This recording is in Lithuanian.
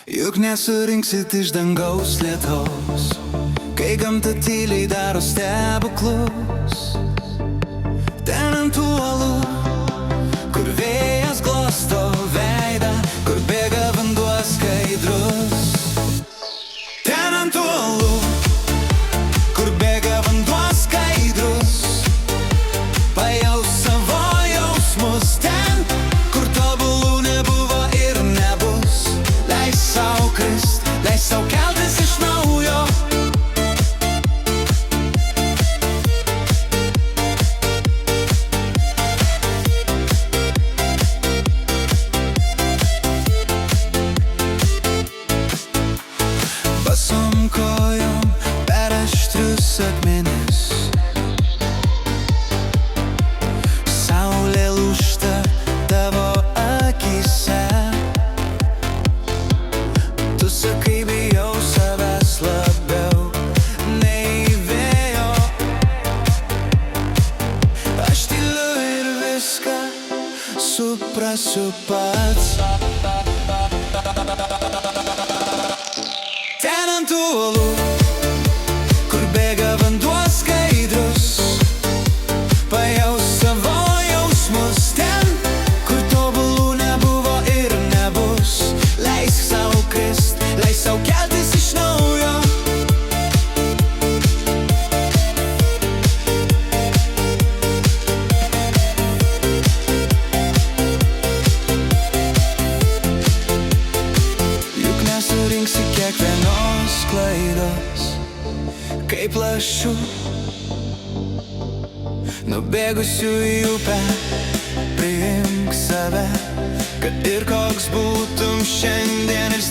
Juk nesurinksit iš dangaus lietaus, kai gamta tyliai daro stebuklus. Ten ant uolų, kur vėjas glosto veidą, kur bėga vanduo skaidrus. Ten ant uolų, kur bėga vanduo skaidrus, pajaus savo jausmus. Ten, kur tobulų nebuvo ir nebus, leis sau krist, leis sau keltis iš naujo. Basom kojom per aštrius akmenis, saulė lūžta tavo akyse. Tu sakai, bijau savęs labiau nei vėjo. Aš tyliu ir viską suprasiu pats. Ten ant uolų, kur bėga vanduo skaidrus, pajaus savo jausmus. Ten, kur tobulų nebuvo ir nebus, leisk sau krist, leisk sau keltis iš naujo. Juk nesurinksi kiekvienos klaidos, kaip lašų nubėgusių į upę. Priimk save, kad ir koks būtum šiandien ir